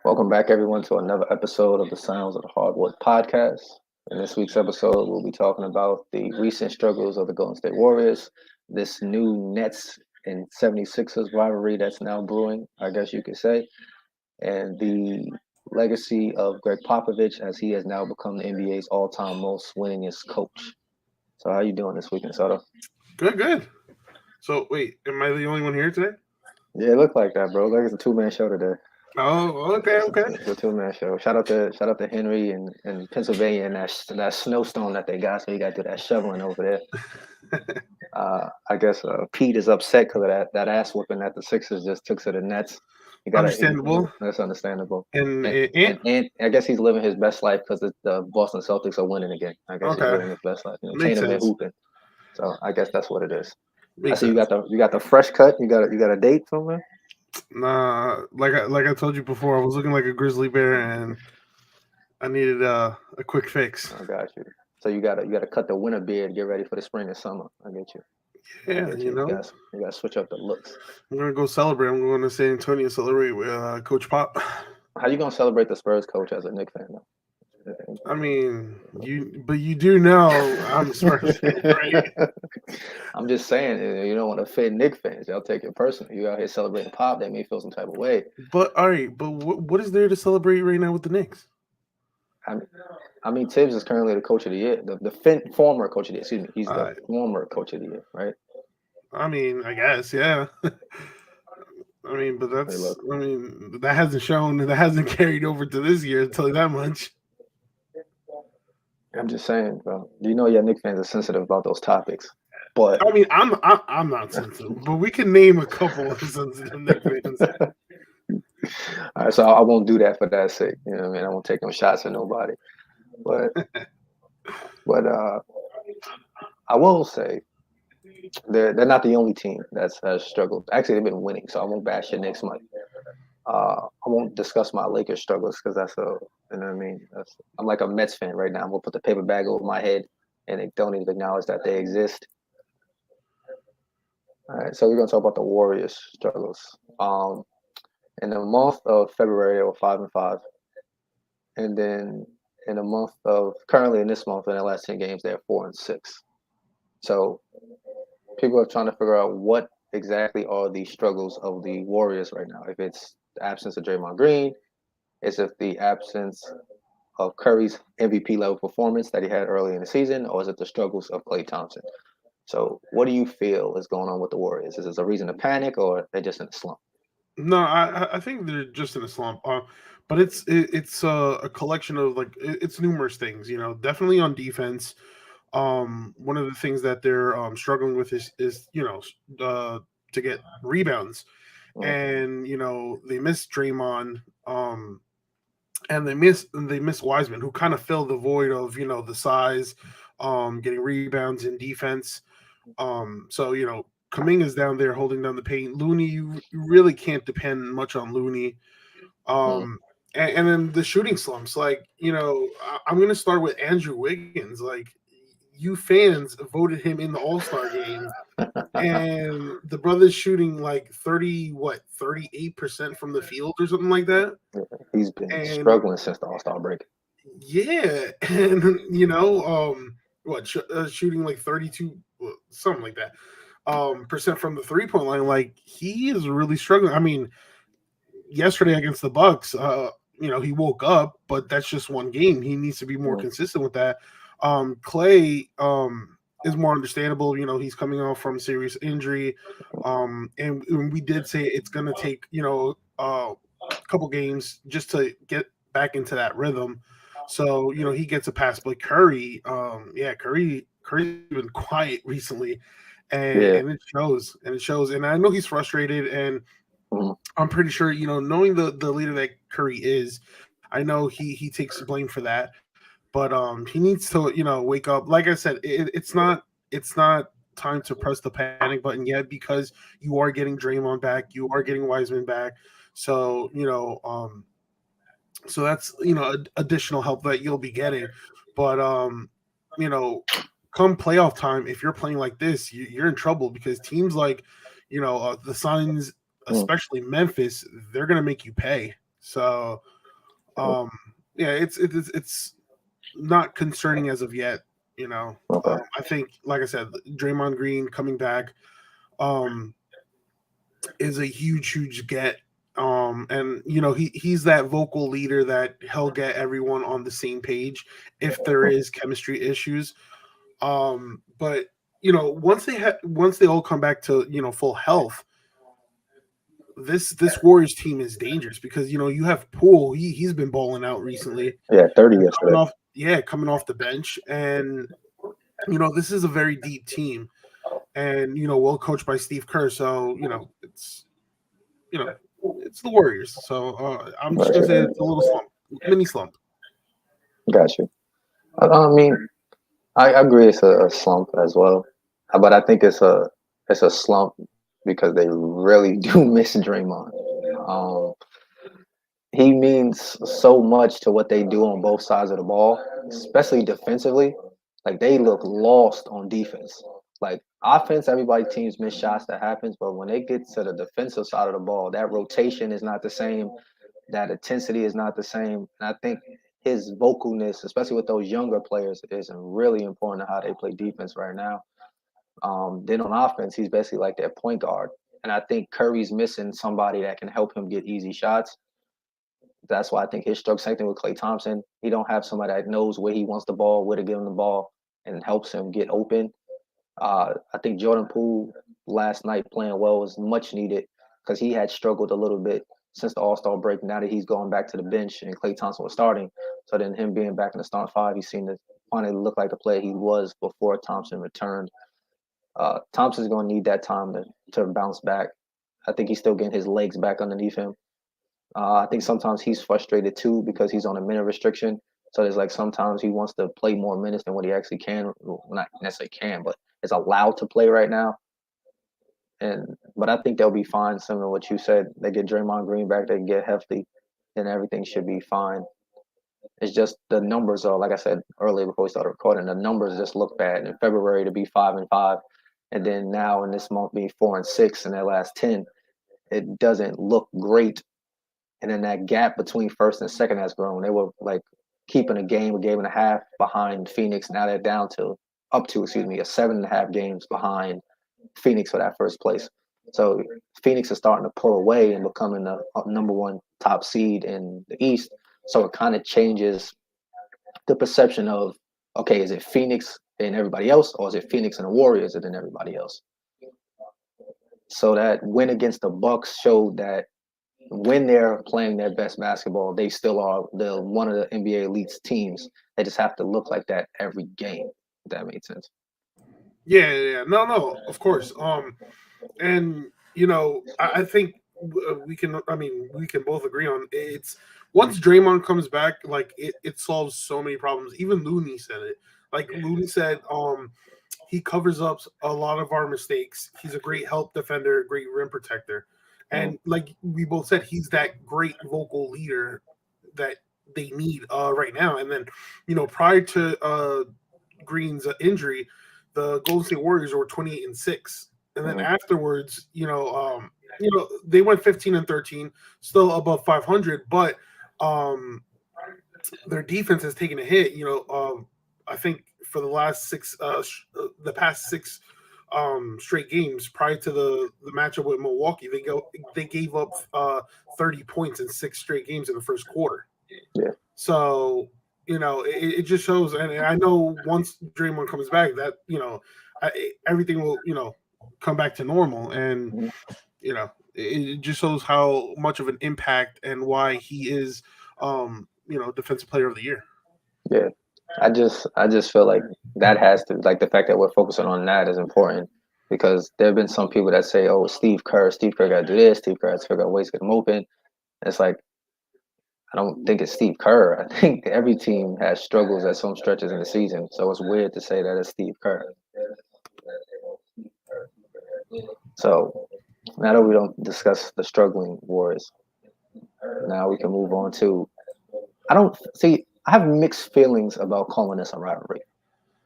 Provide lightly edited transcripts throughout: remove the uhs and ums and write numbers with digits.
Welcome back, everyone, to another episode of the Sounds of the Hardwood podcast. In this week's episode, we'll be talking about the recent struggles of the Golden State Warriors, this new Nets and 76ers rivalry that's now brewing, I guess you could say, and the legacy of Greg Popovich as he has now become the NBA's all-time most winningest coach. So how you doing this weekend, Soto? Good. So wait, am I the only one here today? Yeah, it looked like that, bro. Like it's a two-man show today. Oh, okay. It's a two-man show. Shout out to Henry and Pennsylvania and that snowstorm that they got. So you got to do that shoveling over there. I guess Pete is upset because of that ass whooping that the Sixers just took to the Nets. Understandable. That's understandable. And I guess he's living his best life because the Boston Celtics are winning again. I guess he's living his best life. Makes Chain sense. hooping. So I guess that's what it is. Makes I see sense. you got the fresh cut. You got a date somewhere? Nah, like I told you before, I was looking like a grizzly bear, and I needed a quick fix. I got you. So you gotta cut the winter beard, get ready for the spring and summer. I get you. Yeah, You gotta switch up the looks. I'm gonna go celebrate. I'm going to San Antonio celebrate with Coach Pop. How you gonna celebrate the Spurs coach as a Knicks fan though? I mean, you do know I'm a Spurs fan, right? I'm just saying, you don't want to offend Knicks fans. They'll take it personally. You out here celebrating Pop, they may feel some type of way. But all right, but what is there to celebrate right now with the Knicks? I mean, Tibbs is currently the coach of the year, the former coach of the year. Excuse me, he's the former coach of the year, right? I mean, I guess, yeah. I mean, but that hasn't carried over to this year. I'll tell you that much. I'm just saying, bro. You know, your Knicks fans are sensitive about those topics, but I mean, I'm not sensitive, but we can name a couple of sensitive Knicks fans. All right, so I won't do that for that sake. You know what I mean? I won't take no shots at nobody, but I will say they're not the only team that's has struggled. Actually, they've been winning, so I won't bash your Knicks much. I won't discuss my Lakers struggles because that's you know what I mean. I'm like a Mets fan right now. I'm gonna put the paper bag over my head and they don't even acknowledge that they exist. All right, so we're gonna talk about the Warriors struggles. In the month of February, they were 5-5, and then in the month of currently in this month in the last 10 games, they're 4-6. So people are trying to figure out what exactly are the struggles of the Warriors right now. If it's the absence of Draymond Green, is it the absence of Curry's MVP level performance that he had early in the season, or is it the struggles of Klay Thompson? So what do you feel is going on with the Warriors? Is this a reason to panic, or they're just in a slump? No, I think they're just in a slump. But it's a collection of it's numerous things. You know, definitely on defense. One of the things that they're struggling with is to get rebounds, and they miss Draymond, and they miss Wiseman, who kind of filled the void of the size, getting rebounds in defense. So Kuminga's down there holding down the paint. Looney, you really can't depend much on Looney. And then the shooting slumps. I'm going to start with Andrew Wiggins. You fans voted him in the All-Star game, and the brother's shooting 38% from the field or something like that. He's been struggling since the All-Star break. Yeah, and shooting 32, something like that. Percent from the 3-point line. He is really struggling. I mean, yesterday against the Bucks, he woke up, but that's just one game. He needs to be more consistent with that. Klay is more understandable. He's coming off from serious injury, and we did say it's going to take a couple games just to get back into that rhythm. So he gets a pass. But Curry's been quiet recently. And it shows. And I know he's frustrated, and I'm pretty sure, knowing the leader that Curry is, I know he takes the blame for that. But he needs to, wake up. Like I said, it's not time to press the panic button yet, because you are getting Draymond back, you are getting Wiseman back. So, so that's additional help that you'll be getting. But come playoff time, if you're playing like this, you're in trouble, because teams like, the Suns, especially Memphis, they're going to make you pay. So, Um, yeah, it's not concerning as of yet. You know, Okay. I think, like I said, Draymond Green coming back um, is a huge get. And he's that vocal leader that he'll get everyone on the same page if there is chemistry issues. But once they all come back to full health, this Warriors team is dangerous because you have Poole. He's been balling out recently, Yeah, 30 coming yesterday. off coming off the bench, and this is a very deep team, and well coached by Steve Kerr. So you know it's the Warriors. So I'm just gonna say Right. it's a little slump, mini slump. Got you. I mean, I agree it's a slump as well, but I think it's a slump because they really do miss Draymond. Um, he means so much to what they do on both sides of the ball, especially defensively. Like they look lost on defense. Like offense, everybody teams miss shots that happens, but when they get to the defensive side of the ball, that rotation is not the same. That intensity is not the same. And I think his vocalness, especially with those younger players, is really important to how they play defense right now. Then on offense, he's basically like their point guard. And I think Curry's missing somebody that can help him get easy shots. That's why I think his stroke, same thing with Klay Thompson. He don't have somebody that knows where he wants the ball, where to give him the ball, and helps him get open. I think Jordan Poole last night playing well was much needed because he had struggled a little bit since the All Star break. Now that he's going back to the bench and Klay Thompson was starting, so then him being back in the starting five, he seemed to finally look like the player he was before Thompson returned. Thompson's going to need that time to bounce back. I think he's still getting his legs back underneath him. I think sometimes he's frustrated too because he's on a minute restriction. So there's like sometimes he wants to play more minutes than what he actually can. Well, not necessarily can, but is allowed to play right now. But I think they'll be fine. Similar to what you said, they get Draymond Green back, they get Hefty, then everything should be fine. It's just the numbers are like I said earlier before we started recording. The numbers just look bad. In February to be 5-5, and then now in this month being 4-6 in their last 10, it doesn't look great. And then that gap between first and second has grown. They were like keeping a game and a half behind Phoenix. Now they're down to up to, excuse me, a 7.5 games behind Phoenix for that first place. So Phoenix is starting to pull away and becoming the number one top seed in the East. So it kind of changes the perception of, okay, is it Phoenix and everybody else, or is it Phoenix and the Warriors and then everybody else? So that win against the Bucks showed that when they're playing their best basketball, they still are the one of the NBA elite's teams. They just have to look like that every game. If that makes sense. Yeah. No, of course. And I think we can. I mean, we can both agree on it's once Draymond comes back, like it solves so many problems. Even Looney said it. Like Looney said, he covers up a lot of our mistakes. He's a great help defender, great rim protector, Mm. and like we both said, he's that great vocal leader that they need right now. And then, prior to Green's injury, the Golden State Warriors were 28-6, and then Mm. afterwards, they went 15-13, still above 500, but um, their defense has taken a hit. I think for the last the past six straight games prior to the matchup with Milwaukee, they gave up 30 points in six straight games in the first quarter. Yeah. So it just shows, and I know once Draymond comes back, that everything will come back to normal, and Mm. it just shows how much of an impact and why he is defensive player of the year. Yeah. I just feel like that has to like the fact that we're focusing on that is important because there have been some people that say, "Oh, Steve Kerr got to do this, Steve Kerr has to figure out ways to get him open." And it's like I don't think it's Steve Kerr. I think every team has struggles at some stretches in the season, so it's weird to say that it's Steve Kerr. So now that we don't discuss the struggling Warriors, now we can move on to. I don't see. I have mixed feelings about calling this a rivalry.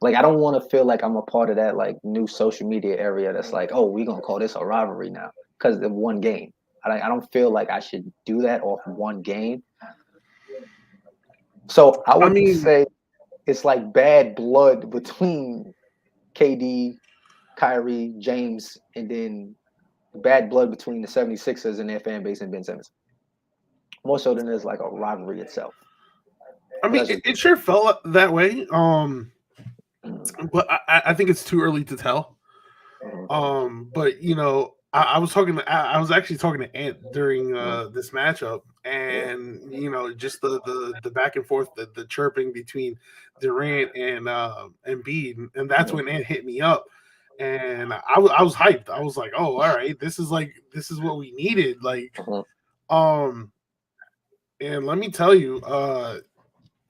Like I don't want to feel like I'm a part of that like new social media area that's like, oh, we're gonna call this a rivalry now because of one game. I don't feel like I should do that off one game. So I I would mean, say it's like bad blood between KD, Kyrie, James, and then bad blood between the 76ers and their fan base and Ben Simmons. More so than there's like a rivalry itself. But that's just it sure felt that way. mm, But I think it's too early to tell. mm, But I was I was actually talking to Ant during this matchup, and just the back and forth, the chirping between Durant and Embiid, and that's mm, when Ant hit me up, and I was hyped. I was like, oh, all right, this is what we needed, like, mm. um, and let me tell you,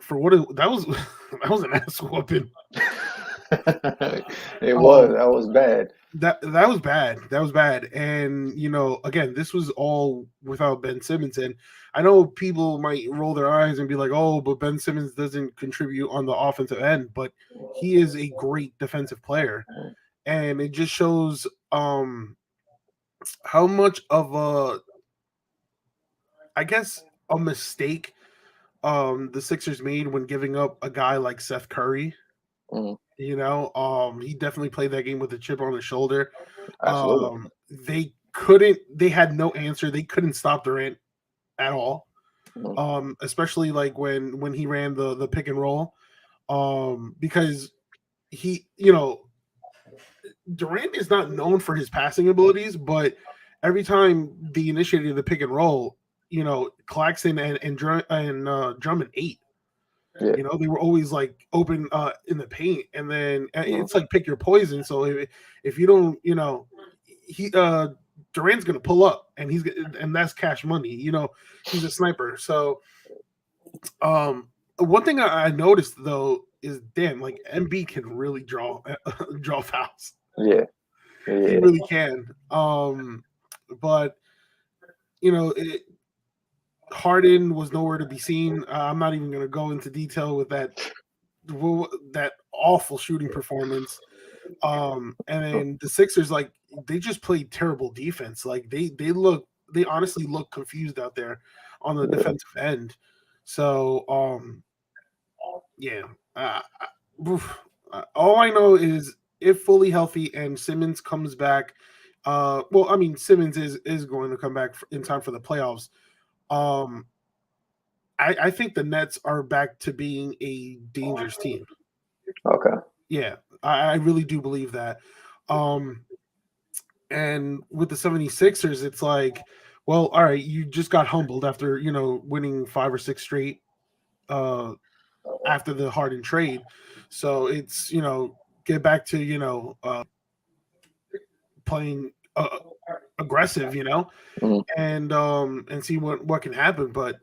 for what that was, that was an ass whooping. It was. Um, That was bad. that was bad. That was bad. And again, this was all without Ben Simmons. And I know people might roll their eyes and be like, "Oh, but Ben Simmons doesn't contribute on the offensive end." But he is a great defensive player, and it just shows how much of I guess, a mistake the Sixers made when giving up a guy like Seth Curry. Mm, He definitely played that game with a chip on his shoulder. absolutely. They had no answer. They couldn't stop Durant at all. Mm, Especially like when he ran the pick and roll. Because he, Durant is not known for his passing abilities, but every time they initiated the pick and roll, Claxton and Drummond ate. yeah. They were always like open in the paint, and then Mm, it's like pick your poison. So if you don't, he Durant's gonna pull up, and that's cash money. He's a sniper. So one thing I noticed though is, damn, like MB can really draw draw fouls. yeah. He Yeah. really can. But Harden was nowhere to be seen. I'm not even going to go into detail with that awful shooting performance. And then the Sixers, like, they just played terrible defense. Like, they honestly look confused out there on the Yeah. defensive end. So yeah. All I know is, if fully healthy and Simmons comes back, well, I mean, Simmons is going to come back in time for the playoffs. Um, I think the Nets are back to being a dangerous team. Okay. Yeah, I really do believe that. Um, and with the 76ers, it's like, well, all right, you just got humbled after, winning 5 or 6 straight uh, after the Harden trade. So it's, get back to, playing aggressive, Mm, and see what can happen. But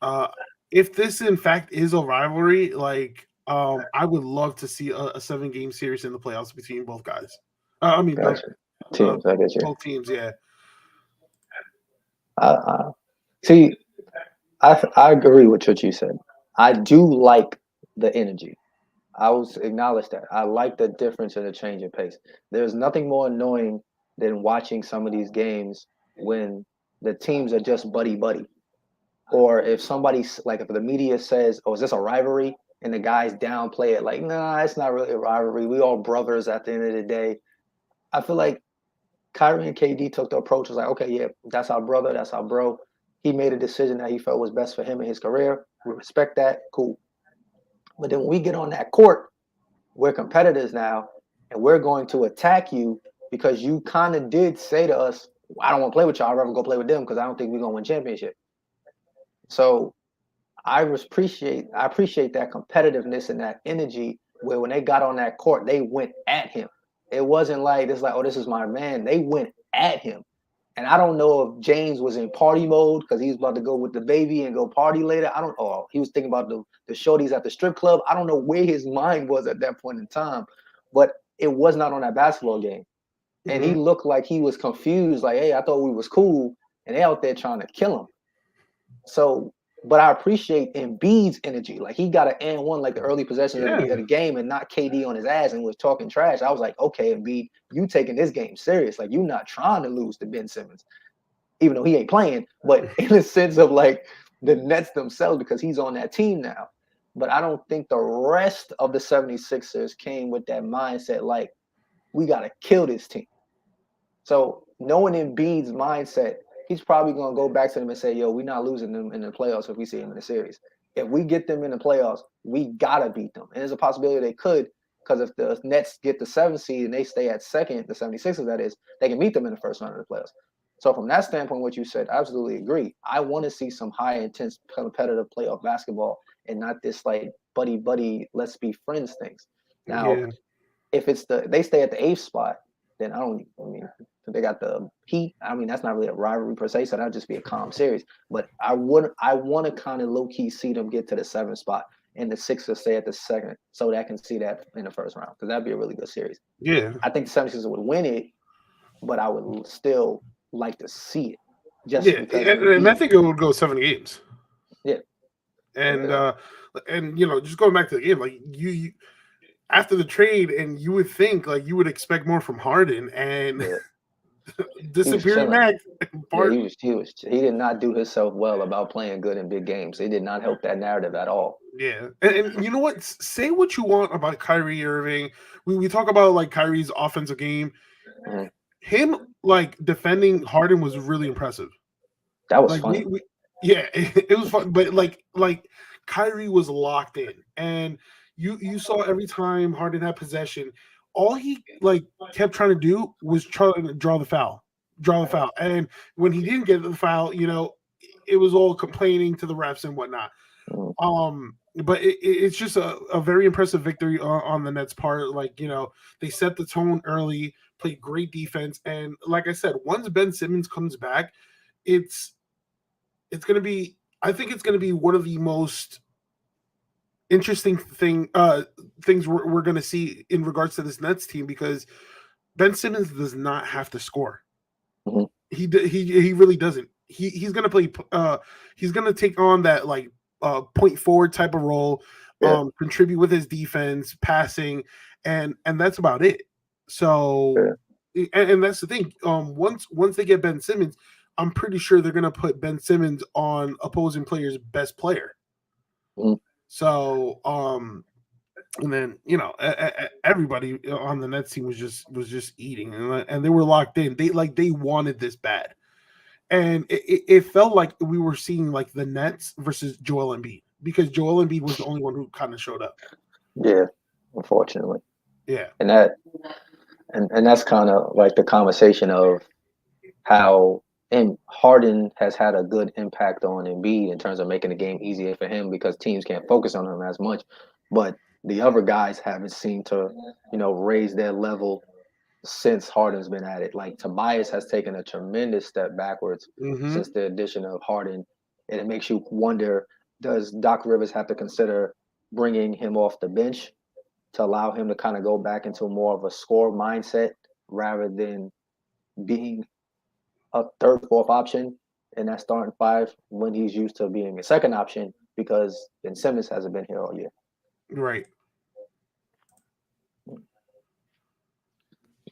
uh, if this in fact is a rivalry, like, I would love to see a 7-game series in the playoffs between both guys. I mean, gotcha. uh, Teams. I get you. both teams. Yeah. I see. I agree with what you said. I do like the energy. I will acknowledge that. I like the difference in the change in pace. There's nothing more annoying than watching some of these games when the teams are just buddy buddy. Or if somebody's like, if the media says, "Oh, is this a rivalry?" and the guys downplay it, like, "Nah, it's not really a rivalry. We all brothers at the end of the day." I feel like Kyrie and KD took the approach, was like, "Okay, yeah, that's our brother, that's our bro. He made a decision that he felt was best for him and his career. We respect that. Cool." But then when we get on that court, we're competitors now, and we're going to attack you because you kind of did say to us, "I don't want to play with y'all. I'd rather go play with them because I don't think we're gonna win championship." So I appreciate that competitiveness and that energy where when they got on that court, they went at him. It wasn't like it's like, "Oh, this is my man." They went at him. And I don't know if James was in party mode because he was about to go with the baby and go party later. I don't know. He was thinking about the shorties at the strip club. I don't know where his mind was at that point in time, but it was not on that basketball game. And he Hmm. looked like he was confused, like, "Hey, I thought we was cool." And they out there trying to kill him. So, but I appreciate Embiid's energy. Like, he got an and one, like the early possessions of Yeah. the game, and not KD on his ass and was talking trash. I was like, okay, Embiid, you taking this game serious. Like, you not trying to lose to Ben Simmons, even though he ain't playing, but in the sense of like the Nets themselves, because he's on that team now. but I don't think the rest of the 76ers came with that mindset like, we got to kill this team. So knowing Embiid's mindset, he's probably going to go back to them and say, yo, we're not losing them in the playoffs if we see them in the series. If we get them in the playoffs, we got to beat them. And there's a possibility they could, because if the Nets get the 7th seed and they stay at second, the 76ers, that is, they can meet them in the first round of the playoffs. So from that standpoint, what you said, I absolutely agree. I want to see some high intense competitive playoff basketball and not this like buddy, let's be friends things. Now, Yeah. if it's they stay at the 8th spot, then I mean, they got the Heat. I mean, that's not really a rivalry per se, so that'll just be a calm series. But I want to kind of low key see them get to the 7th spot and the Sixers stay at the second, so that I can see that in the first round, because that'd be a really good series. Yeah. I think the 76ers would win it, but I would still like to see it just Yeah. because. And I think it would go 7 games. Yeah. And just going back to the game, like you after the trade, and you would think like you would expect more from Harden, and disappearing back. Yeah, he did not do himself well about playing good in big games. It did not help that narrative at all. Yeah, and you know what? Say what you want about Kyrie Irving. We talk about like Kyrie's offensive game. Mm-hmm. Him like defending Harden was really impressive. That was like funny. Yeah, it was fun, but like Kyrie was locked in, and you saw every time Harden had possession, all he like kept trying to do was trying to draw the foul. And when he didn't get the foul, it was all complaining to the refs and whatnot. But it's just a very impressive victory on the Nets' part. Like, they set the tone early, played great defense, and like I said, once Ben Simmons comes back, it's gonna be. I think it's gonna be one of the most interesting things we're going to see in regards to this Nets team, because Ben Simmons does not have to score. Mm-hmm. He really doesn't. He's going to play. He's going to take on that like point forward type of role, contribute with his defense, passing, and that's about it. So, and that's the thing. Once they get Ben Simmons, I'm pretty sure they're going to put Ben Simmons on opposing players' best player. Mm-hmm. So, and then everybody on the Nets team was just eating, and they were locked in. They wanted this bad, and it felt like we were seeing like the Nets versus Joel Embiid, because Joel Embiid was the only one who kind of showed up. Yeah, unfortunately. Yeah, and that's kind of like the conversation of how. And Harden has had a good impact on Embiid in terms of making the game easier for him, because teams can't focus on him as much. But the other guys haven't seemed to, raise their level since Harden's been at it. Like Tobias has taken a tremendous step backwards since the addition of Harden. And it makes you wonder, does Doc Rivers have to consider bringing him off the bench to allow him to kind of go back into more of a score mindset rather than being a third, fourth option in that starting five when he's used to being a second option, because Ben Simmons hasn't been here all year. Right.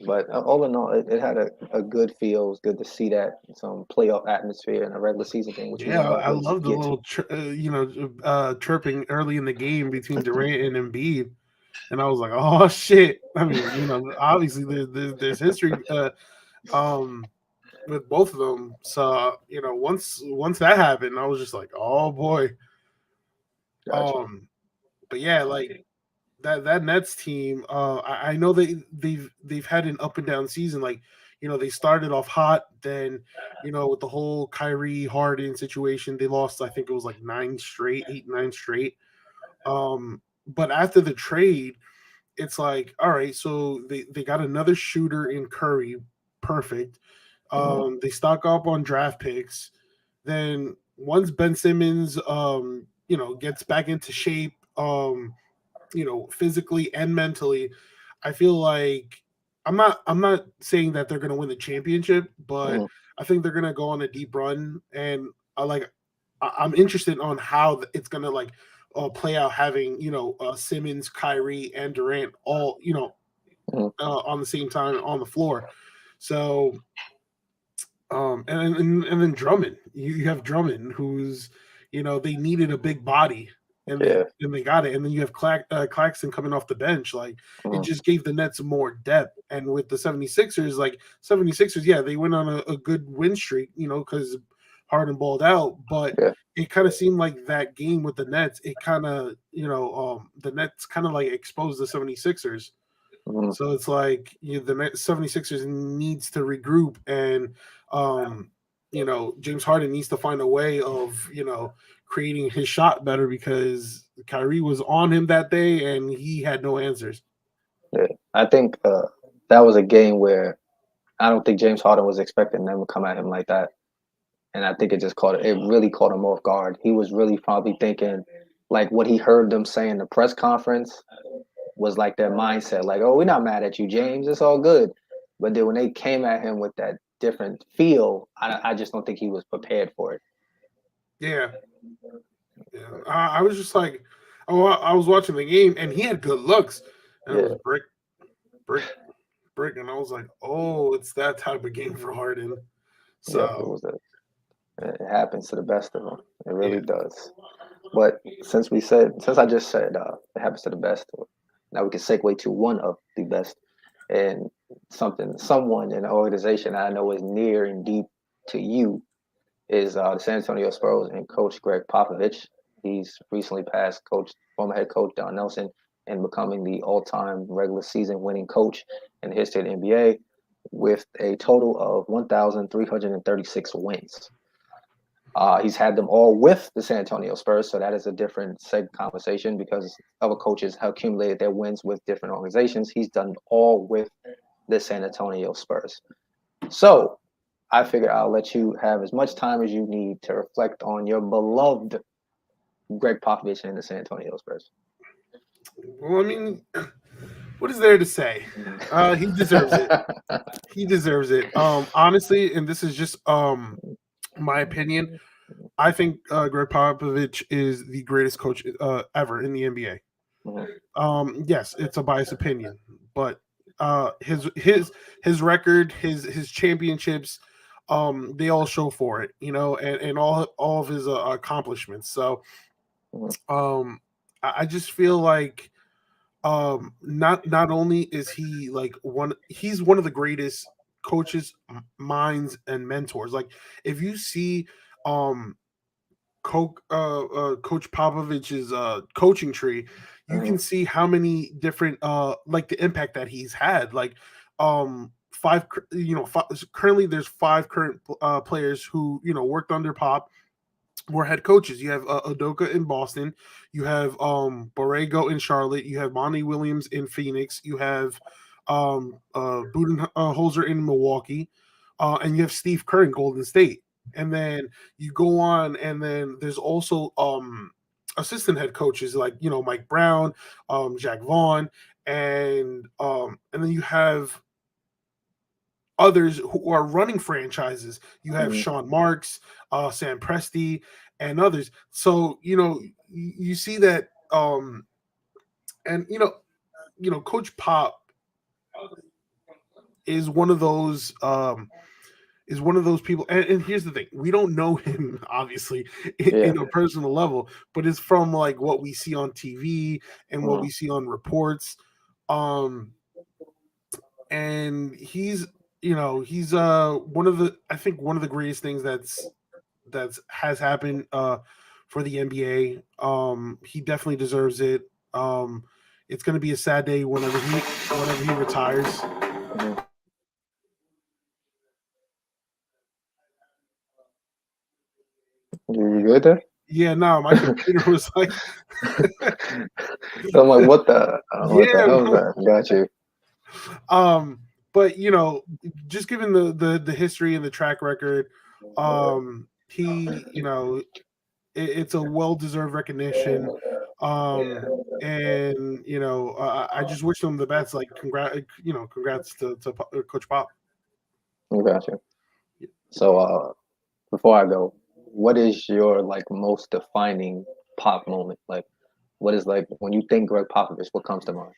But all in all, it had a good feel. It was good to see that some playoff atmosphere in a regular season game. Which I love the little chirping early in the game between Durant and Embiid, and I was like, oh shit. I mean, obviously there's history. With both of them. So, once that happened, I was just like, oh boy. Gotcha. But yeah, like that Nets team, I know they've had an up and down season. Like, they started off hot, then, with the whole Kyrie Harden situation, they lost, I think it was like 8, 9 straight. But after the trade, it's like, all right, so they got another shooter in Curry, perfect. They stock up on draft picks. Then once Ben Simmons, gets back into shape, physically and mentally, I feel like I'm not saying that they're going to win the championship, but I think they're going to go on a deep run. And I'm interested on how it's going to like play out, having Simmons, Kyrie, and Durant all on the same time on the floor. So. And then Drummond, you have Drummond, who's, they needed a big body, and Yeah. they got it. And then you have Claxton coming off the bench. Like, it Mhm. just gave the Nets more depth. And with the 76ers, like 76ers, yeah, they went on a good win streak, because Harden balled out, but Yeah. it kind of seemed like that game with the Nets, it kind of, the Nets kind of like exposed the 76ers. Mhm. So it's like, the 76ers needs to regroup, and James Harden needs to find a way of, creating his shot better, because Kyrie was on him that day and he had no answers. Yeah. I think that was a game where I don't think James Harden was expecting them to come at him like that. And I think it really caught him off guard. He was really probably thinking like what he heard them say in the press conference was like their mindset, like, oh, we're not mad at you, James. It's all good. But then when they came at him with that different feel, I just don't think he was prepared for it. Yeah. Yeah. I was just like, oh, I was watching the game and he had good looks. And it Yeah. was brick, brick, brick. And I was like, oh, it's that type of game for Harden. Yep. So, It happens to the best of them. It yeah. really does. But since I just said it happens to the best, now we can segue to one of the best, and someone in the organization I know is near and deep to you is the San Antonio Spurs and Coach Greg Popovich. He's recently passed former head coach Don Nelson, and becoming the all-time regular season winning coach in the history of the NBA with a total of 1,336 wins. He's had them all with the San Antonio Spurs, so that is a different conversation because other coaches have accumulated their wins with different organizations. He's done all with the San Antonio Spurs. So I figure I'll let you have as much time as you need to reflect on your beloved Greg Popovich and the San Antonio Spurs. Well, I mean, what is there to say? He deserves it. He deserves it. Honestly, and this is just my opinion. I think Greg Popovich is the greatest coach ever in the NBA. Yes, it's a biased opinion, but his record, his championships, they all show for it, and all of his accomplishments. So, I just feel like not only is he like he's one of the greatest coaches, minds, and mentors. Like, if you see um Coach Popovich's coaching tree, you can see how many different like the impact that he's had. Like, currently there's five current players who worked under Pop, were head coaches. You have Udoka in Boston, you have Borrego in Charlotte, you have Monty Williams in Phoenix, you have Budenholzer in Milwaukee, and you have Steve Kerr in Golden State. And then you go on, and then there's also assistant head coaches like Mike Brown, Jack Vaughn, and then you have others who are running franchises. You have Sean Marks, Sam Presti, and others. So you see that, and Coach Pop is one of those people. And here's the thing: we don't know him obviously in a personal level, but it's from like what we see on TV and what we see on reports. And he's one of the greatest things has happened for the NBA. He definitely deserves it. It's going to be a sad day whenever he retires. You good there? Yeah, no, my computer was like. I'm like, what the hell is that? Got you. But just given the history and the track record, he it's a well-deserved recognition. And I just wish them the best. Like, congrats to Coach Pop. Got you. So before I go, what is your like most defining Pop moment? Like, what is like when you think Greg Popovich, what comes to mind?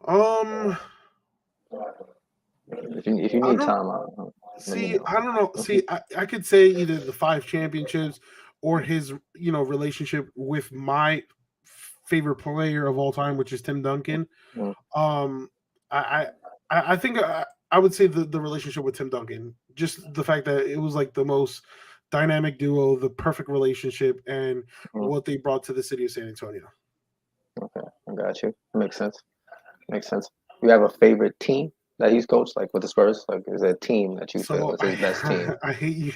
Um, If you I need don't time, let me see. know. I don't know. See, I could say either the 5 championships or his relationship with my favorite player of all time, which is Tim Duncan. Mm, Um, I think I would say the relationship with Tim Duncan, just the fact that it was like the most dynamic duo, the perfect relationship, and mm. what they brought to the city of San Antonio. Okay, I got you. Makes sense. Makes sense. You have a favorite team that he's coached, like with the Spurs? Like, is there a team that you feel So is his best team? I hate you.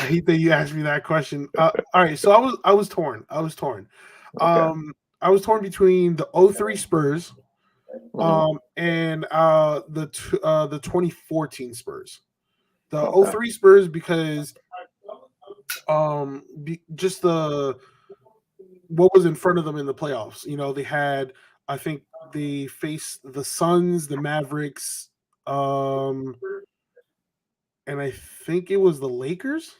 I hate that you asked me that question. All right, so I was torn. I was torn. Okay. I was torn between the '03 Spurs Hmm. and the 2014 Spurs. The Okay. '03 Spurs because just the what was in front of them in the playoffs. They had, I think they faced the Suns, the Mavericks, um and I think it was the Lakers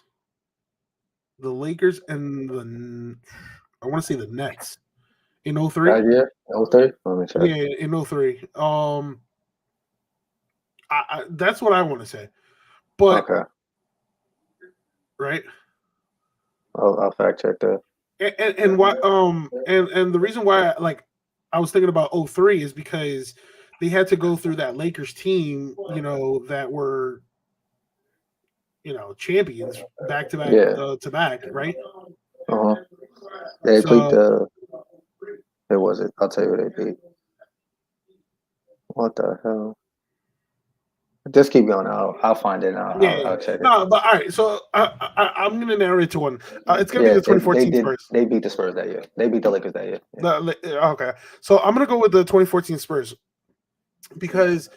and I want to say the Nets in '03. That year, 03? Let me check. Yeah, in '03. That's what I want to say. But Okay. right, I'll fact check that. and why and the reason why I was thinking about '03 is because they had to go through that Lakers team, that were champions back to back Yeah. to back, right? Uh-huh. They beat So the. It was it. I'll tell you what they beat. What the hell? Just keep going. I'll find it. And yeah, I'll check it. no, but all right. So I'm gonna narrow it to one. It's gonna be Yeah, the they 2014 did. Spurs. They beat the Spurs that year. They beat the Lakers that year. Yeah. Okay, so I'm gonna go with the 2014 Spurs because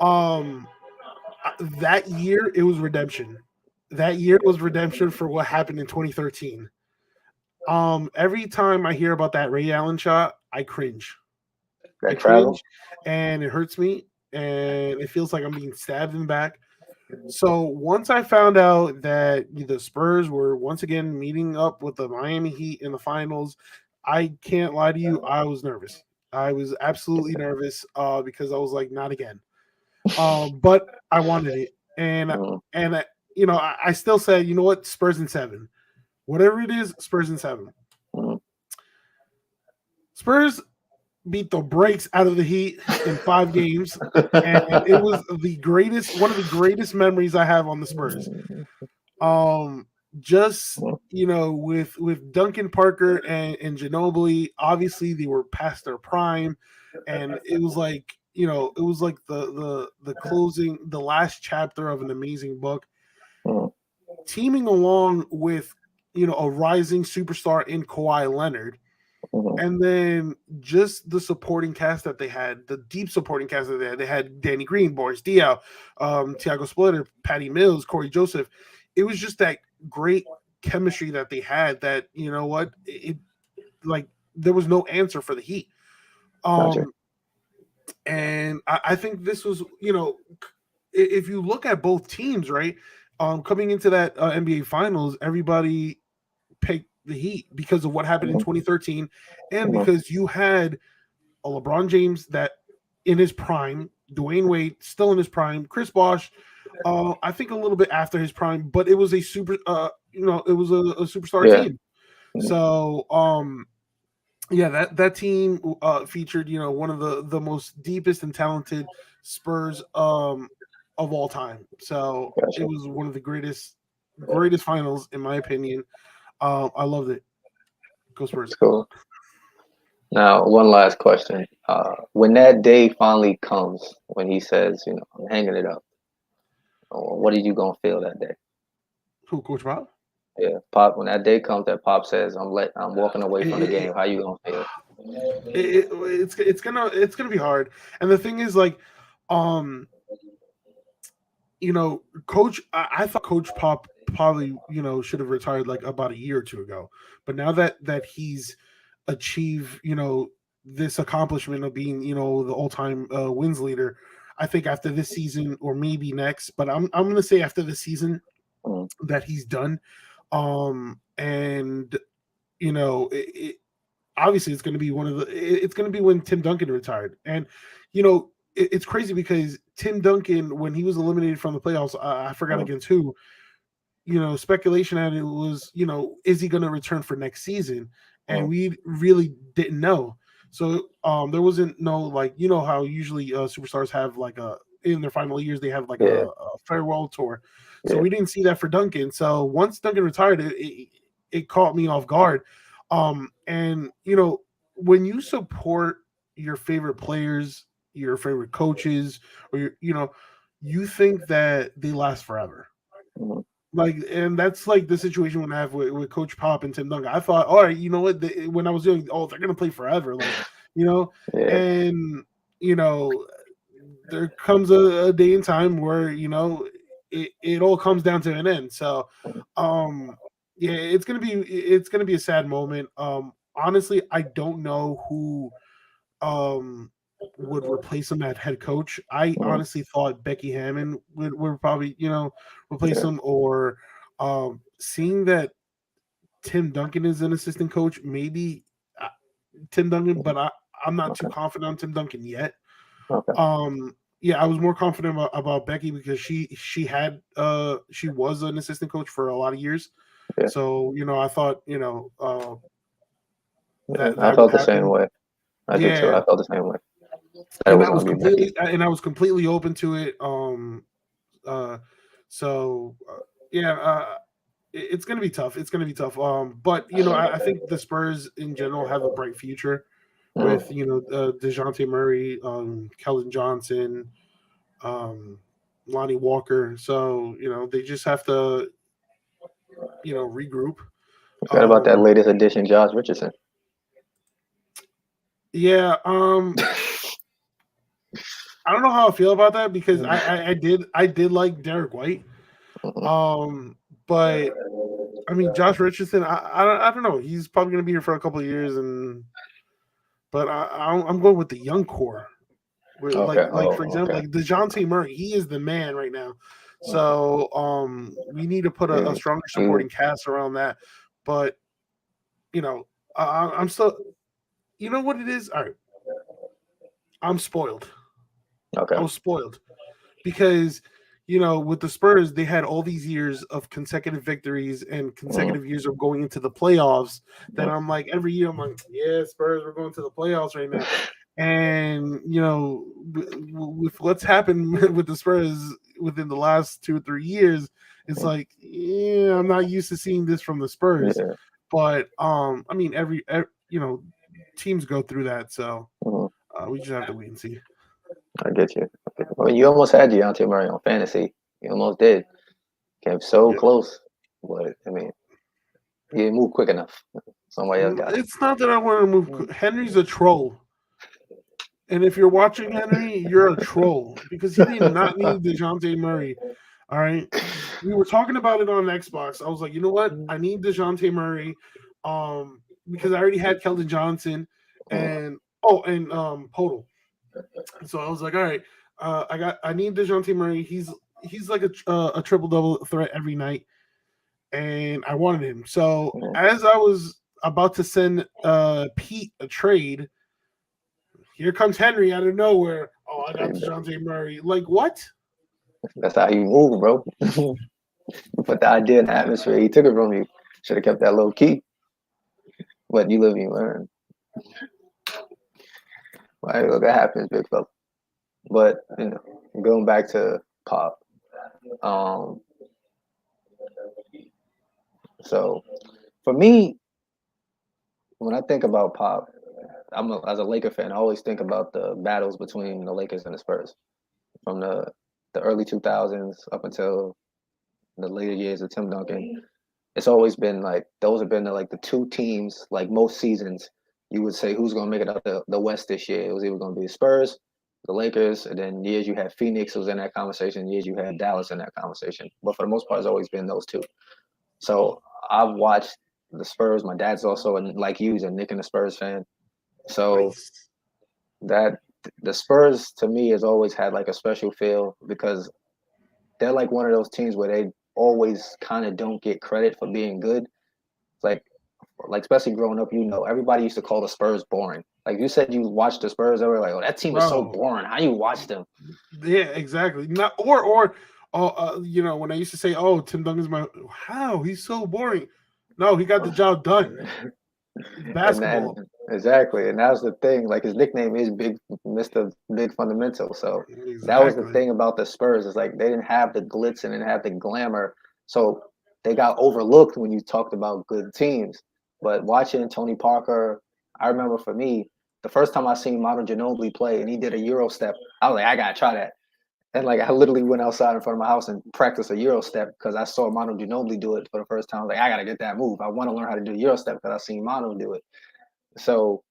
um that year it was redemption. That year was redemption for what happened in 2013. Every time I hear about that Ray Allen shot, I cringe. I That cringe, travel. and it hurts me, and it feels like I'm being stabbed in the back. So once I found out that the Spurs were once again meeting up with the Miami Heat in the finals, I can't lie to you, I was nervous. I was absolutely nervous because I was like, not again. But I wanted it, and Mm, I still said, you know what, Spurs in 7, whatever it is, Spurs in 7. mm, Spurs beat the brakes out of the Heat in 5 games, and it was one of the greatest memories I have on the Spurs. Um, just mm, with Duncan Parker and Ginobili, obviously they were past their prime, and it was like the closing, the last chapter of an amazing book, mm, teaming along with a rising superstar in Kawhi Leonard. mm, And then just the supporting cast that they had, the deep supporting cast that they had. They had Danny Green, Boris Diaw, Tiago Splitter, Patty Mills, Corey Joseph. It was just that great chemistry that they had that, like there was no answer for the Heat. gotcha. And I think this was, if you look at both teams, right, coming into that NBA Finals, everybody picked the Heat because of what happened in Mm, 2013, and mm, because you had a LeBron James that in his prime, Dwayne Wade still in his prime, Chris Bosh, I think a little bit after his prime, but it was a it was a superstar yeah. team. Mm, So yeah, that team featured one of the most deepest and talented Spurs of all time. So it gotcha. was one of the greatest finals in my opinion. I loved it. Go Spurs. Cool. Now, one last question. When that day finally comes, when he says, I'm hanging it up, what are you gonna feel that day? Who, Coach Bob? Yeah, Pop. When that day comes, that Pop says, I'm walking away from the It, game. How you gonna feel? it's gonna be hard. And the thing is, like, um, Coach, I thought Coach Pop probably should have retired like about a year or two ago. But now that he's achieved this accomplishment of being the all time wins leader, I think after this season or maybe next, but I'm gonna say after this season Mm, that he's done. And obviously it's going to be it's going to be when Tim Duncan retired. And it's crazy because Tim Duncan, when he was eliminated from the playoffs, I forgot Mm, against who. Speculation at it was, is he going to return for next season? And mm, we really didn't know. So there wasn't no, like, how usually superstars have like in their final years they have like yeah, a farewell tour. So yeah, we didn't see that for Duncan. So once Duncan retired, it caught me off guard. And when you support your favorite players, your favorite coaches, or you think that they last forever. mm, Like, and that's like the situation when I have with Coach Pop and Tim Duncan. I thought, all right, you know what? When I was doing, oh, they're gonna play forever, like, you know, yeah, and you know, there comes a day and time where it all comes down to an end. So, um, yeah, it's gonna be a sad moment. Honestly, I don't know who um would replace him at head coach. I mm, honestly thought Becky Hammond would probably, replace yeah, him, or seeing that Tim Duncan is an assistant coach, maybe uh, Tim Duncan, but I'm not too okay, confident on Tim Duncan yet. okay, Yeah, I was more confident about Becky because she was an assistant coach for a lot of years. yeah, So, I thought, yeah. that I that would felt the same happen. way. I did too. Yeah, I felt the same way that it and was I going was to be Becky. completely open to it. Uh, so yeah, it's gonna be tough. It's gonna be tough. But I think the Spurs in general have a bright future Mm, with Dejounte Murray, Keldon Johnson, um, Lonnie Walker. So they just have to regroup. I forgot about that Um, latest addition, Josh Richardson. yeah. I don't know how I feel about that because I did like Derek White. Mhm. Um, but I mean, Josh Richardson, I don't know. He's probably going to be here for a couple of years, but I'm going with the young core. Okay. Like for Oh, example, okay. like Dejounte Murray, he is the man right now. So we need to put a Yeah. stronger He, supporting cast around that. But I'm still. You know what it is? All right, I'm spoiled. I okay. was spoiled because with the Spurs they had all these years of consecutive victories and Mm, consecutive years of going into the playoffs that mm. I'm like every year I'm like, yeah, Spurs, we're going to the playoffs right now. And with what's happened with the Spurs within the last 2 or 3 years, it's Mm. like, yeah, I'm not used to seeing this from the Spurs. Yeah. But I mean, every teams go through that, so Mm. we just have to wait and see. I get you. I mean, you almost had Deontay Murray on fantasy. You almost did. Came so Yeah. close, but I mean, he didn't move quick enough. Somebody else got him. It's not that I want to move. Henry's a troll, and if you're watching Henry, you're a troll because he did not need Dejounte Murray. All right, we were talking about it on Xbox. I was like, you know what? I need Dejounte Murray, because I already had Keldon Johnson Mm, and Podol. So I was like, all right, I need Dejounte Murray. He's like a triple double threat every night, and I wanted him. So mm. as I was about to send Pete a trade, here comes Henry out of nowhere. Oh, I got DeJounte Murray. Like what? That's how he moved, bro. You put the idea in the atmosphere. He took it from you. Should have kept that low key. But you live and you learn. Right? Look, that happens, big fella. But going back to Pop. Um, so for me, when I think about Pop, as a Laker fan, I always think about the battles between the Lakers and the Spurs from the early 2000s up until the later years of Tim Duncan. It's always been like those have been like the two teams. Like most seasons, you would say who's going to make it out the West this year. It was either going to be the Spurs, the Lakers, and then years you had Phoenix was in that conversation. Years you had Dallas in that conversation. But for the most part, it's always been those two. So I've watched the Spurs. My dad's also, like you, he's a Nick and the Spurs fan. So Nice. that the Spurs to me has always had like a special feel because they're like one of those teams where they always kind of don't get credit for being good. It's like especially growing up, everybody used to call the Spurs boring. Like you said, you watched the Spurs. They were like, "Oh, that team is so bro. boring. How you watch them?" Yeah, exactly. Not when I used to say, "Oh, Tim Duncan's my how he's so boring." No, he got the job done. It's And basketball. exactly, and that was the thing. Like his nickname is Big Mister Big Fundamental. So that was the Exactly. thing about the Spurs. Is like they didn't have the glitz and didn't have the glamour, so they got overlooked when you talked about good teams. But watching Tony Parker, I remember for me, the first time I seen Manu Ginobili play and he did a Euro step, I was like, I gotta try that. And like I literally went outside in front of my house and practiced a Euro step because I saw Manu Ginobili do it for the first time. I was like, I gotta get that move. I want to learn how to do Euro step because I seen Manu do it. So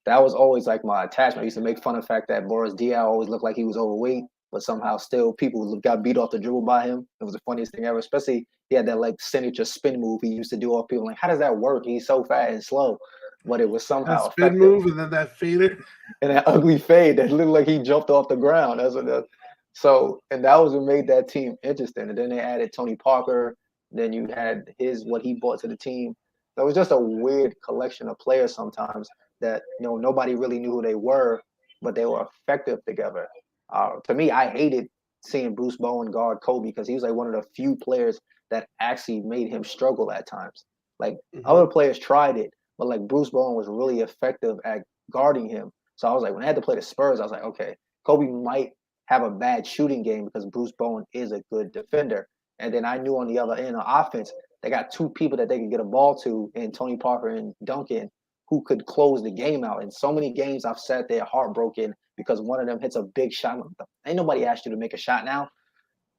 that was always like my attachment. I used to make fun of the fact that Boris Diaw always looked like he was overweight, but somehow still people got beat off the dribble by him. It was the funniest thing ever. Especially he had that like signature spin move he used to do off people. Like, how does that work? He's so fat and slow, but it was That somehow spin effective. move and then that fader. And that ugly fade that looked like he jumped off the ground. That's what that. So, and that was what made that team interesting. And then they added Tony Parker. Then you had what he brought to the team. So it was just a weird collection of players sometimes that nobody really knew who they were, but they were effective together. To me, I hated seeing Bruce Bowen guard Kobe because he was like one of the few players that actually made him struggle at times. Like Hmm. other players tried it, but like Bruce Bowen was really effective at guarding him. So I was like, when I had to play the Spurs, I was like, okay, Kobe might have a bad shooting game because Bruce Bowen is a good defender. And then I knew on the other end of offense, they got two people that they could get a ball to in Tony Parker and Duncan who could close the game out. In so many games, I've sat there heartbroken because one of them hits a big shot. Ain't nobody asked you to make a shot now.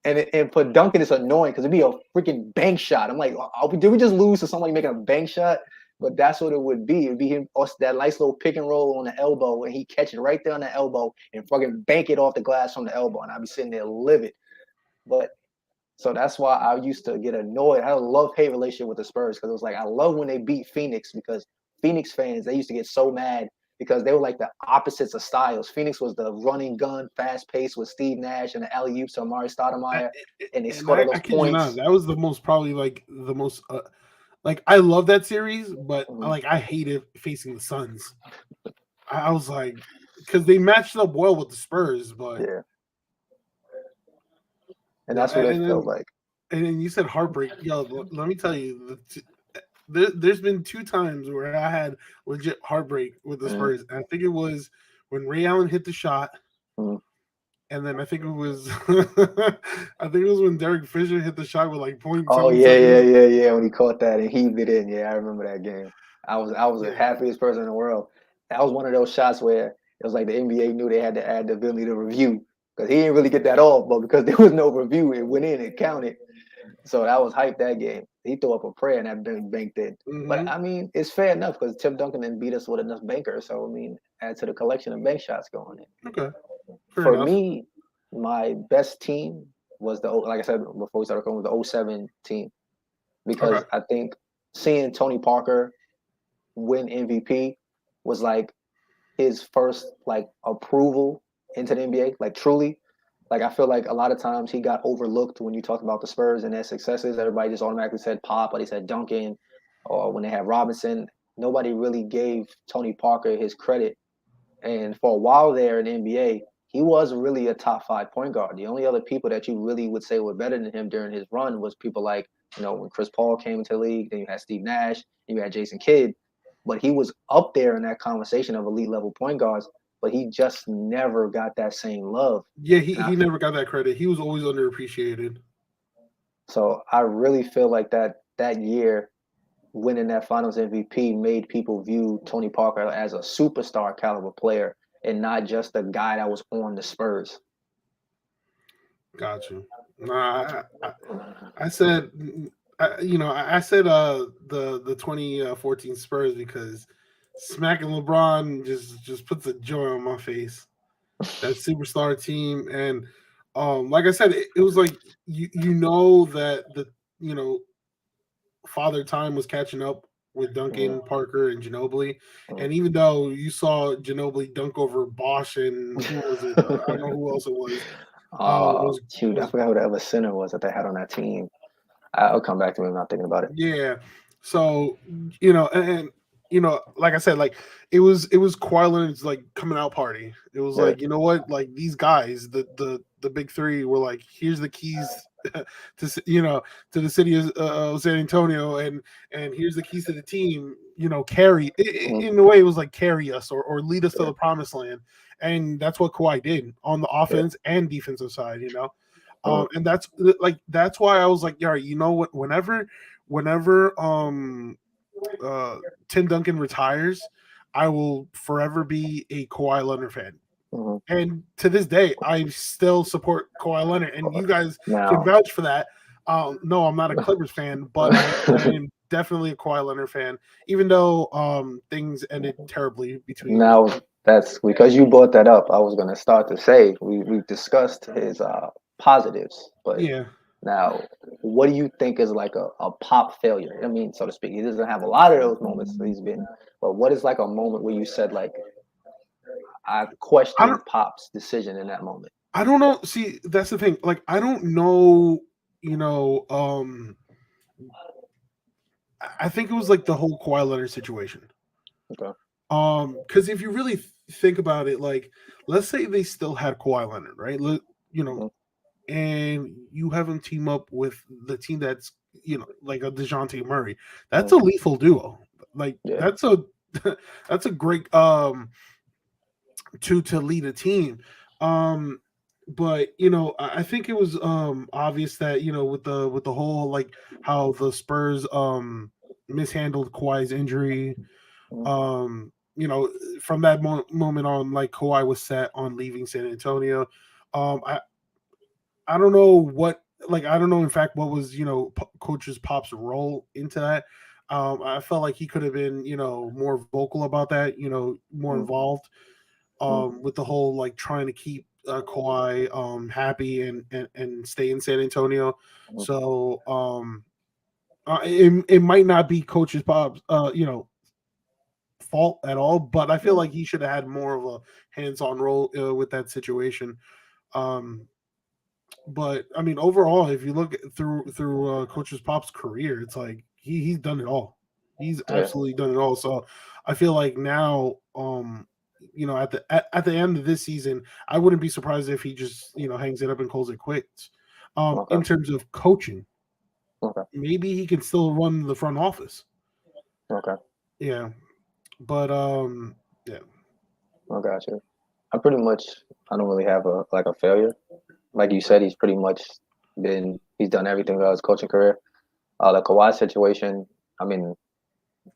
And for Duncan, it's annoying because it'd be a freaking bank shot. I'm like, did we just lose to somebody making a bank shot? But that's what it would be. It'd be him, us that nice little pick and roll on the elbow, and he catch it right there on the elbow and fucking bank it off the glass from the elbow, and I'd be sitting there livid. But so that's why I used to get annoyed. I had a love-hate relationship with the Spurs because it was like I love when they beat Phoenix because Phoenix fans, they used to get so mad because they were like the opposites of styles. Phoenix was the running gun, fast pace with Steve Nash and the alley oops to Amari Stoudemire, and they And scored all I those kid you not, points. that was the most probably like the most like I love that series, but Mhm. like I hated facing the Suns. I was like, because they matched up well with the Spurs, but Yeah, and that's what it and felt then like. you said heartbreak. Yo, let me tell you, there's been two times where I had legit heartbreak with the Mhm. Spurs. And I think it was when Ray Allen hit the shot, Mhm. and then I think it was I think it was when Derek Fisher hit the shot with like point Oh seven yeah, yeah, seconds. yeah, yeah. When he caught that and heaved it in, yeah, I remember that game. I was the Yeah, happiest person in the world. That was one of those shots where it was like the NBA knew they had to add the ability to review because he didn't really get that off, but because there was no review, it went in, it counted. So that was hype that game. He threw up a prayer and that banked in. But hmm I mean, it's fair enough because Tim Duncan didn't beat us with enough bankers. So I mean, add to the collection of bank shots going in. okay, fair For enough. me, my best team was like I said before we started recording, was the '07 team Okay, because I think seeing Tony Parker win MVP was like his first like approval into the NBA, like truly. Like I feel like a lot of times he got overlooked when you talked about the Spurs and their successes. Everybody just automatically said Pop, or they said Duncan, or when they had Robinson. Nobody really gave Tony Parker his credit. And for a while there in the NBA, he was really a top five point guard. The only other people that you really would say were better than him during his run was people like, when Chris Paul came into the league, then you had Steve Nash, then you had Jason Kidd. But he was up there in that conversation of elite level point guards, but he just never got that same love. yeah, And he never got that credit. He was always underappreciated. so I really feel like that year winning that Finals MVP made people view Tony Parker as a superstar caliber player and not just a guy that was on the Spurs. Got you. Nah, I said, I said the 2014 Spurs because smacking LeBron just puts a joy on my face. That superstar team, and like I said, it was like that the you know Father Time was catching up with Duncan, Mhm. Parker, and Ginobili. Mhm. And even though you saw Ginobili dunk over Bosch and who was it? I don't know who else it was. Shoot, I Was forgot who the other center was that they had on that team. I'll come back to me. I'm not thinking about it. Yeah. So, and like I said, like it was Kawhi Leonard's like coming out party. It was Yeah. like, you know what, like these guys, the big three were like, here's the keys to the city of San Antonio, and here's the keys to the team. Carry Mhm. in a way, it was like carry us or lead us to Yeah. the promised land, and that's what Kawhi did on the Yeah. offense and defensive side. Mhm. And that's why I was like, yeah, you know what, whenever uh, Tim Duncan retires, I will forever be a Kawhi Leonard fan. Mhm. And to this day, I still support Kawhi Leonard, and you guys can Now, vouch for that. No, I'm not a Clippers fan, but I am definitely a Kawhi Leonard fan, even though things ended terribly between. now that's because you brought that up. I was going to start to say we discussed his positives, but Yeah, now what do you think is like a pop failure? I mean, so to speak. He doesn't have a lot of those moments that he's been, but what is like a moment where you said like I I don't. questioned Pop's decision in that moment? I don't know. See, that's the thing. Like, I don't know. You know, I think it was like the whole Kawhi Leonard situation. Okay. Because if you really think about it, like, let's say they still had Kawhi Leonard, right? You know, Mhm. and you have him team up with the team that's like a DeJounte Murray. That's Mhm. a lethal duo. Like Yeah. that's a that's a great to lead a team. Um, but I think it was obvious that with the whole like how the Spurs mishandled Kawhi's injury. Mhm. From that moment on, like Kawhi was set on leaving San Antonio. Um, I I don't know what, like, I don't know in fact what was coach's Pop's role into that. I felt like he could have been more vocal about that, more Mhm. involved Mhm. with the whole like trying to keep Kawhi happy and stay in San Antonio. Mhm. So it might not be coach's Pop's fault at all, but I feel Mhm. like he should have had more of a hands-on role with that situation. Um, but I mean, overall, if you look through Coach's Pop's career, it's like he's done it all. He's Yeah. absolutely done it all. So I feel like now, at the end of this season, I wouldn't be surprised if he just hangs it up and calls it quits. Okay. In terms of coaching, Okay. maybe he can still run the front office. Okay. Yeah, but yeah. I got you. I pretty much I don't really have a failure. Like you said, he's done everything about his coaching career. The Kawhi situation, I mean,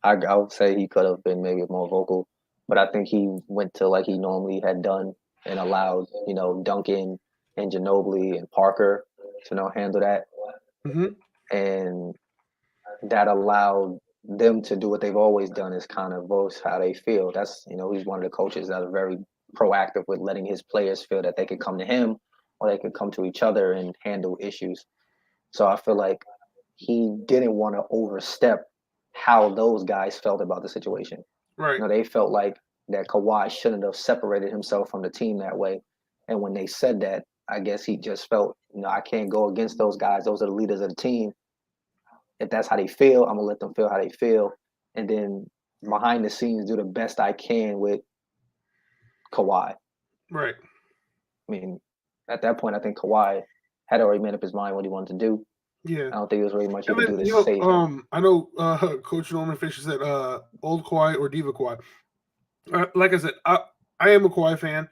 I would say he could have been maybe more vocal, but I think he went to like he normally had done and allowed, Duncan and Ginobili and Parker to handle that. Hmm. And that allowed them to do what they've always done is kind of voice how they feel. That's he's one of the coaches that are very proactive with letting his players feel that they could come to him or they could come to each other and handle issues. So I feel like he didn't want to overstep how those guys felt about the situation. Right. They felt like that Kawhi shouldn't have separated himself from the team that way. And when they said that, I guess he just felt, I can't go against those guys. Those are the leaders of the team. If that's how they feel, I'm gonna let them feel how they feel, and then behind the scenes do the best I can with Kawhi. Right. I mean, at that point, I think Kawhi had already made up his mind what he wanted to do. Yeah. I don't think there was really much he And could then do to save him. I know Coach Norman Fisher said old Kawhi or Diva Kawhi. Like I said, I am a Kawhi fan.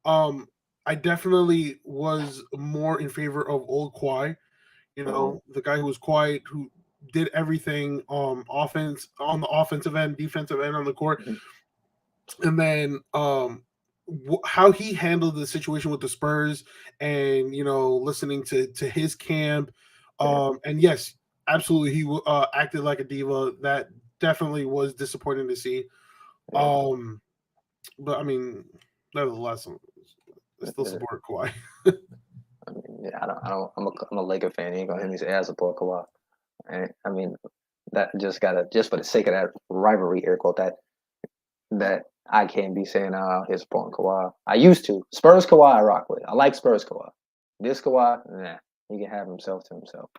Um, I definitely was more in favor of old Kawhi. Mm-hmm. The guy who was quiet, who did everything offense on the offensive end, defensive end on the court, Mm-hmm. and then how he handled the situation with the Spurs, and listening to his camp, Yeah, and yes, absolutely, he acted like a diva. That definitely was disappointing to see. yeah. Um, but I mean, nevertheless, I still It- support Kawhi. I mean, yeah, I don't. I'm a Laker fan. You ain't gonna hear me say I support Kawhi. And I mean, that just for the sake of that rivalry, air quote that I can't be saying his supporting Kawhi. I used to Spurs Kawhi I rock with. I like Spurs Kawhi. This Kawhi, nah, he can have himself to himself.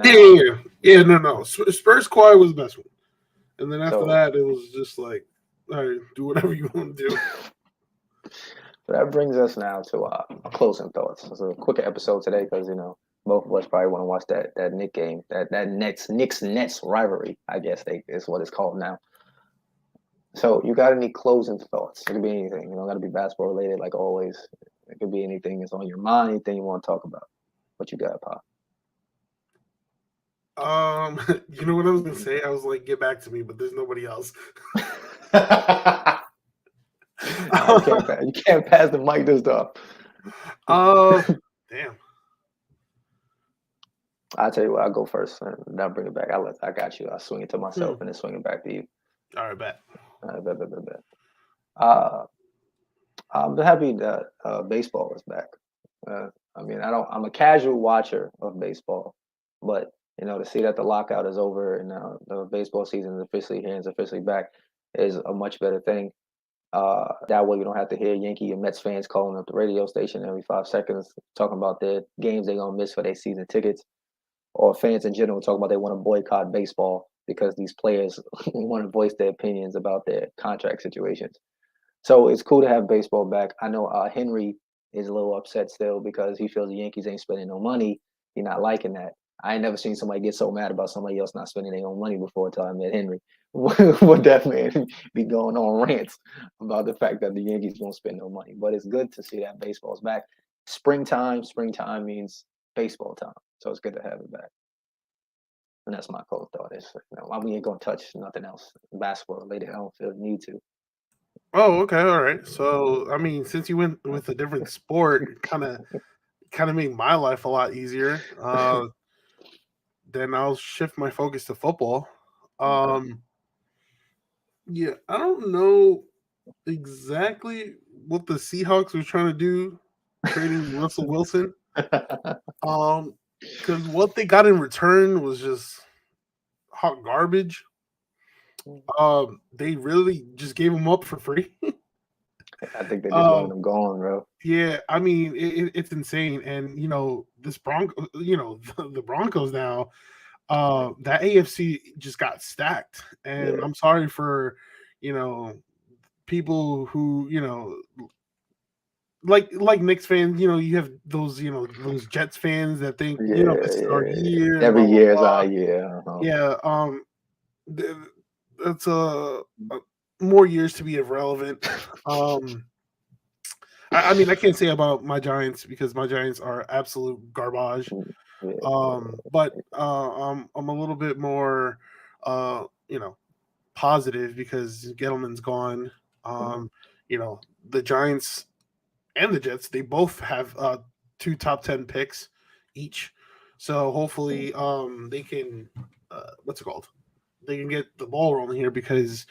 Yeah, Now, yeah, yeah. No. Spurs Kawhi was the best one. And then after So that, it was just like, all right, do whatever you want to do. So that brings us now to our closing thoughts. It's a quicker episode today because both of us probably want to watch that Knick game, that Knicks Nets rivalry. I guess is what it's called now. So you got any closing thoughts? It could be anything. You don't got to be basketball related, like always. It could be anything that's on your mind, anything you want to talk about. What you got, Pop? You know what I was gonna say? I was like, get back to me, but there's nobody else. You can't pass the mic this time. Damn. I'll tell you what, I'll go first and I'll bring it back. I got you. I'll swing it to myself and then swing it back to you. All right, bet. Bet. I'm happy that baseball is back. I'm a casual watcher of baseball, but to see that the lockout is over and the baseball season is officially here and is officially back is a much better thing. That way we don't have to hear Yankee and Mets fans calling up the radio station every 5 seconds talking about their games they're gonna miss for their season tickets, or fans in general talking about they want to boycott baseball because these players want to voice their opinions about their contract situations. So it's cool to have baseball back. I know Henry is a little upset still because he feels the Yankees ain't spending no money. He's not liking that. I ain't never seen somebody get so mad about somebody else not spending their own money before until I met Henry. Would definitely be going on rants about the fact that the Yankees won't spend no money. But it's good to see that baseball's back. Springtime means baseball time. So it's good to have it back. And that's my cold thought. We ain't gonna touch nothing else basketball related. I don't feel the need to. Oh, okay, all right. So, I mean, since you went with a different sport, kind of made my life a lot easier. Then I'll shift my focus to football. Yeah, I don't know exactly what the Seahawks were trying to do, trading Russell Wilson. Because what they got in return was just hot garbage. They really just gave him up for free. I think they just wanted him gone, bro. Yeah, I mean it's insane, and this the Broncos now, that AFC just got stacked, and I'm sorry for people who like Knicks fans. You have those those Jets fans that think this is our year. Every blah, blah, year is blah. our year. Yeah, that's more years to be irrelevant. I mean, I can't say about my Giants because my Giants are absolute garbage. But I'm a little bit more, positive because Gettleman's gone. The Giants and the Jets, they both have 2 top 10 picks each. So hopefully, they can, what's it called? They can get the ball rolling here because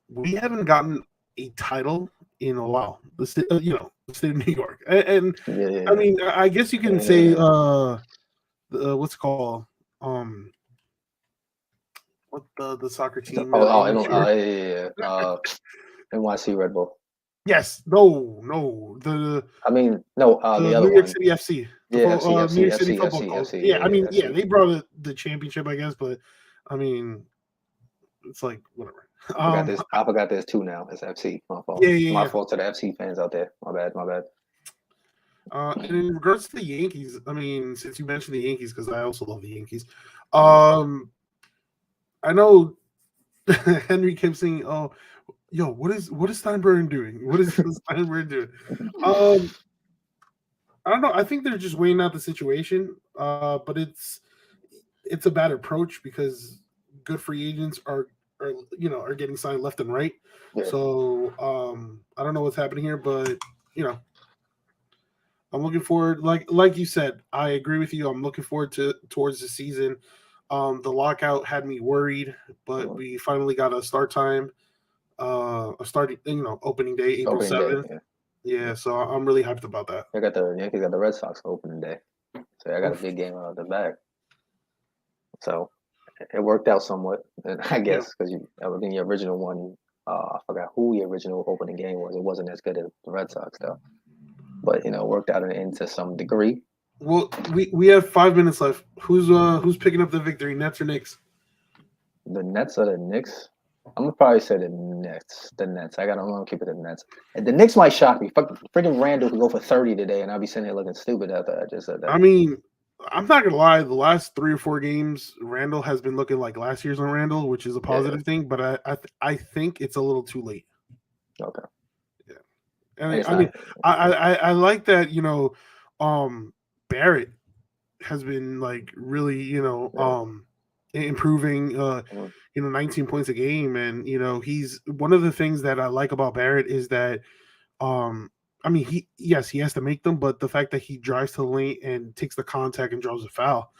we haven't gotten a title in a while. The state of New York, and I mean, I guess you can say what's it called? What the soccer team? NYC Red Bull. Yes, no. The other New York one. City FC. New York City Football Club. Yeah, I mean, FC. They brought the championship, I guess, but I mean, it's like whatever. I forgot there's 2 now. It's FC. My fault. My fault to the FC fans out there. My bad. And in regards to the Yankees, I mean, since you mentioned the Yankees, because I also love the Yankees, I know Henry kept saying, "Oh, yo, what is Steinbrenner doing? What is Steinbrenner doing?" I don't know. I think they're just weighing out the situation, but it's a bad approach because good free agents are getting signed left and right. Yeah. So I don't know what's happening here, but I'm looking forward. Like you said, I agree with you. I'm looking forward towards the season. The lockout had me worried, but we finally got a start time, opening day, April 7th. Yeah, so I'm really hyped about that. The Yankees got the Red Sox opening day, so I got a big game out of the bag. So it worked out somewhat, and I guess because in the original one, I forgot who the original opening game was. It wasn't as good as the Red Sox though, but it worked out into some degree. Well, we have 5 minutes left. Who's picking up the victory, Nets or Knicks? The Nets or the Knicks? I'm gonna probably say the Nets. The Nets. I'm gonna keep it the Nets. And the Knicks might shock me. Freaking Randall could go for 30 today, and I'll be sitting here looking stupid after I just said that. I mean, I'm not gonna lie. The last 3 or 4 games, Randall has been looking like last year's on Randall, which is a positive thing. But I think it's a little too late. Okay. Yeah, and And it's I mean, not. I like that. Barrett has been like really improving. Mhm. 19 points a game, and he's one of the things that I like about Barrett is that I mean, he has to make them, but the fact that he drives to the lane and takes the contact and draws a foul,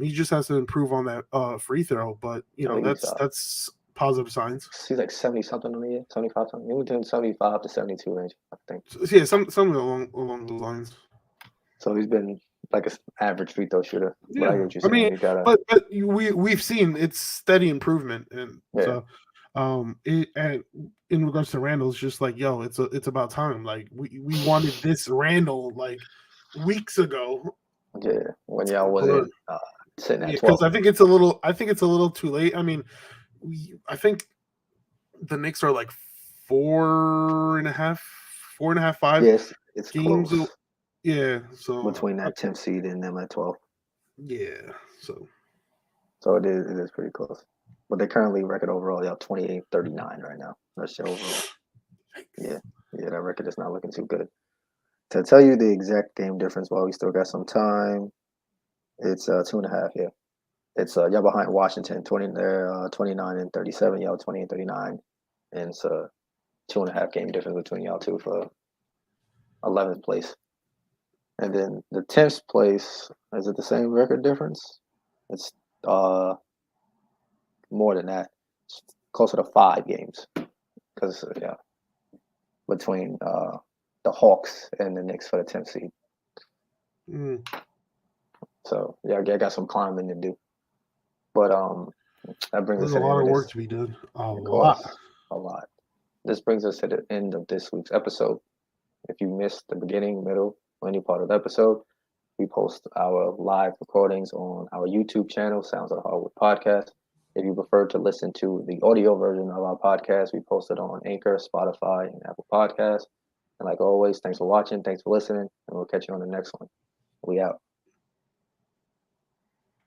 he just has to improve on that free throw. But Oh, that's positive signs. he's like 70 something on the year, 75 something. He was doing 75 to 72 range, I think. So, yeah, some along those lines. So he's been like an average free throw shooter. But I get Yeah, what you're I saying. mean, You gotta, but we've seen it's steady improvement, and yeah, so and in regards to Randall, it's just like it's about time. Like we wanted this Randall like weeks ago, yeah. When y'all but wasn't sitting yeah, at because 12. I think it's a little too late. I mean, I think the Knicks are like 4.5, 5 Yes, it's games. close Yeah, so between that 10th seed and them at 12. yeah, so So it is pretty close. But they currently record overall, y'all 28-39 right now. That's your overall. Yeah. Yeah, that record is not looking too good. To tell you the exact game difference while we still got some time, it's 2.5, yeah. It's y'all behind Washington, 29-37, y'all 20-39. And it's a 2.5 game difference between y'all two for 11th place. And then the 10th place, is it the same record difference? It's more than that. It's closer to 5 games. Because, yeah, between the Hawks and the Knicks for the 10th seed. mm, So, yeah, I got some climbing to do. But that brings there's us a to the lot end of of work this. to be done. A Of lot. course, a lot. This brings us to the end of this week's episode. If you missed the beginning, middle, or any part of the episode, we post our live recordings on our YouTube channel, Sounds of the Hardwood Podcast. If you prefer to listen to the audio version of our podcast, we post it on Anchor, Spotify, and Apple Podcasts. And like always, thanks for watching, thanks for listening, and we'll catch you on the next one. We out.